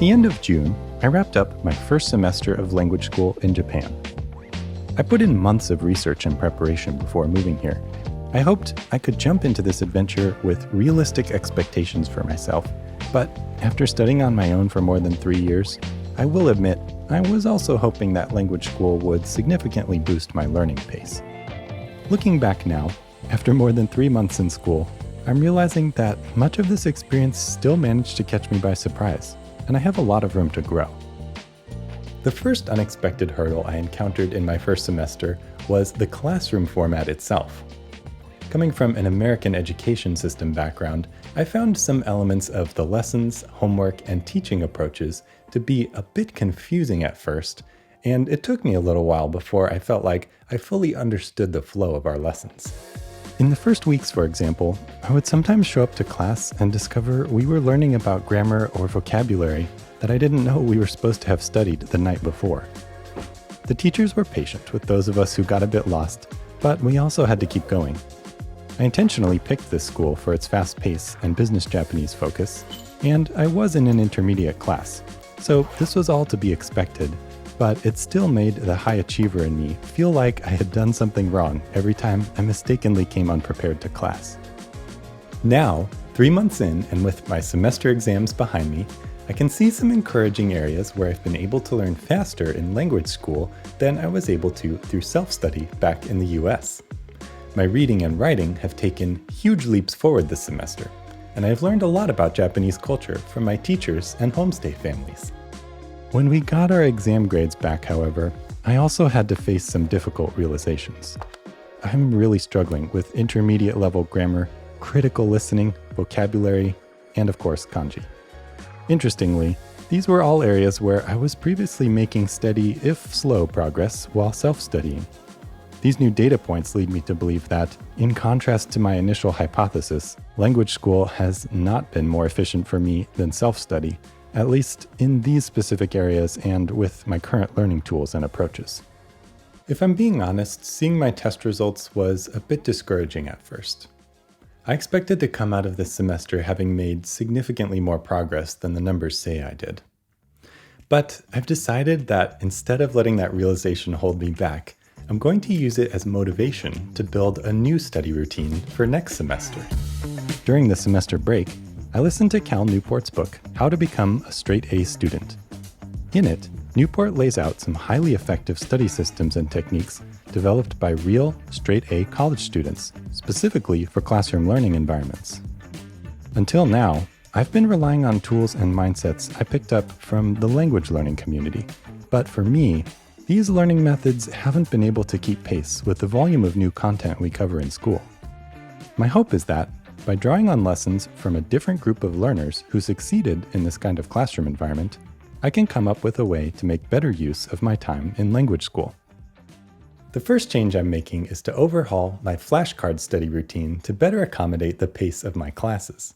the end of June, I wrapped up my first semester of language school in Japan. I put in months of research and preparation before moving here. I hoped I could jump into this adventure with realistic expectations for myself, but after studying on my own for more than 3 years, I will admit I was also hoping that language school would significantly boost my learning pace. Looking back now, after more than 3 months in school, I'm realizing that much of this experience still managed to catch me by surprise, and I have a lot of room to grow. The first unexpected hurdle I encountered in my first semester was the classroom format itself. Coming from an American education system background, I found some elements of the lessons, homework, and teaching approaches to be a bit confusing at first, and it took me a little while before I felt like I fully understood the flow of our lessons. In the first weeks, for example, I would sometimes show up to class and discover we were learning about grammar or vocabulary that I didn't know we were supposed to have studied the night before. The teachers were patient with those of us who got a bit lost, but we also had to keep going. I intentionally picked this school for its fast pace and business Japanese focus, and I was in an intermediate class, so this was all to be expected, but it still made the high achiever in me feel like I had done something wrong every time I mistakenly came unprepared to class. Now, 3 months in and with my semester exams behind me, I can see some encouraging areas where I've been able to learn faster in language school than I was able to through self-study back in the US. My reading and writing have taken huge leaps forward this semester, and I've learned a lot about Japanese culture from my teachers and homestay families. When we got our exam grades back, however, I also had to face some difficult realizations. I'm really struggling with intermediate level grammar, critical listening, vocabulary, and of course kanji. Interestingly, these were all areas where I was previously making steady, if slow, progress while self-studying. These new data points lead me to believe that, in contrast to my initial hypothesis, language school has not been more efficient for me than self-study, at least in these specific areas and with my current learning tools and approaches. If I'm being honest, seeing my test results was a bit discouraging at first. I expected to come out of this semester having made significantly more progress than the numbers say I did. But I've decided that instead of letting that realization hold me back, I'm going to use it as motivation to build a new study routine for next semester. During the semester break, I listened to Cal Newport's book, How to Become a Straight A Student. In it, Newport lays out some highly effective study systems and techniques developed by real, straight A college students, specifically for classroom learning environments. Until now, I've been relying on tools and mindsets I picked up from the language learning community, but for me, these learning methods haven't been able to keep pace with the volume of new content we cover in school. My hope is that, by drawing on lessons from a different group of learners who succeeded in this kind of classroom environment, I can come up with a way to make better use of my time in language school. The first change I'm making is to overhaul my flashcard study routine to better accommodate the pace of my classes.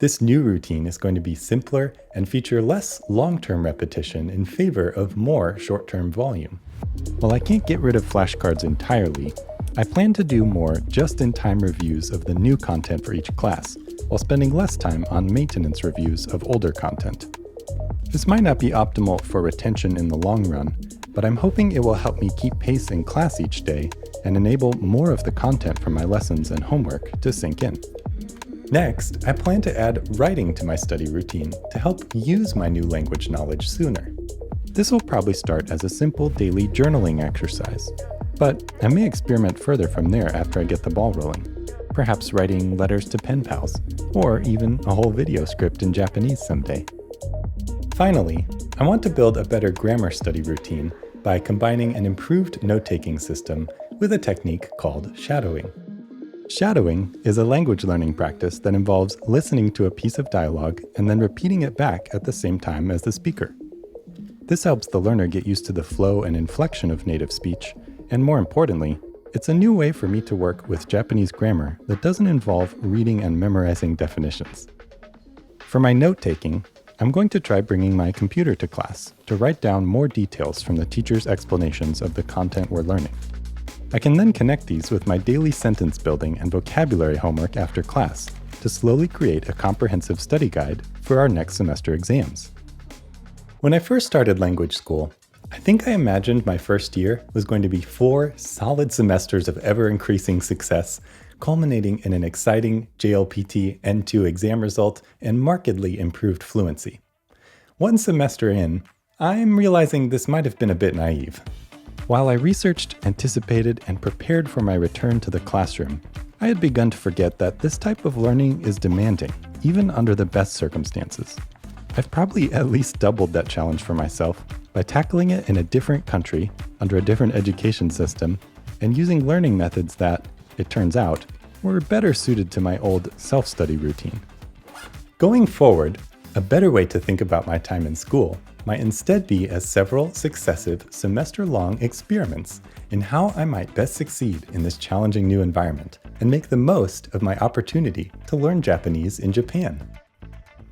This new routine is going to be simpler and feature less long-term repetition in favor of more short-term volume. While I can't get rid of flashcards entirely, I plan to do more just-in-time reviews of the new content for each class, while spending less time on maintenance reviews of older content. This might not be optimal for retention in the long run, but I'm hoping it will help me keep pace in class each day and enable more of the content from my lessons and homework to sink in. Next, I plan to add writing to my study routine to help use my new language knowledge sooner. This will probably start as a simple daily journaling exercise, but I may experiment further from there after I get the ball rolling, perhaps writing letters to pen pals, or even a whole video script in Japanese someday. Finally, I want to build a better grammar study routine by combining an improved note-taking system with a technique called shadowing. Shadowing is a language learning practice that involves listening to a piece of dialogue and then repeating it back at the same time as the speaker. This helps the learner get used to the flow and inflection of native speech, and more importantly, it's a new way for me to work with Japanese grammar that doesn't involve reading and memorizing definitions. For my note-taking, I'm going to try bringing my computer to class to write down more details from the teacher's explanations of the content we're learning. I can then connect these with my daily sentence building and vocabulary homework after class to slowly create a comprehensive study guide for our next semester exams. When I first started language school, I think I imagined my first year was going to be 4 solid semesters of ever-increasing success, culminating in an exciting JLPT N2 exam result and markedly improved fluency. One semester in, I'm realizing this might have been a bit naive. While I researched, anticipated, and prepared for my return to the classroom, I had begun to forget that this type of learning is demanding, even under the best circumstances. I've probably at least doubled that challenge for myself by tackling it in a different country, under a different education system, and using learning methods that, it turns out, were better suited to my old self-study routine. Going forward, a better way to think about my time in school might instead be as several successive semester-long experiments in how I might best succeed in this challenging new environment and make the most of my opportunity to learn Japanese in Japan.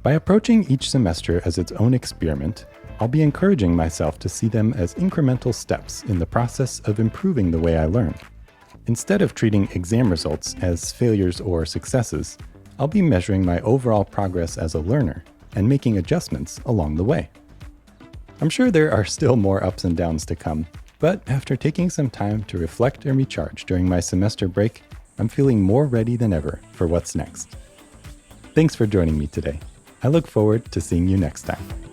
By approaching each semester as its own experiment, I'll be encouraging myself to see them as incremental steps in the process of improving the way I learn. Instead of treating exam results as failures or successes, I'll be measuring my overall progress as a learner and making adjustments along the way. I'm sure there are still more ups and downs to come, but after taking some time to reflect and recharge during my semester break, I'm feeling more ready than ever for what's next. Thanks for joining me today. I look forward to seeing you next time.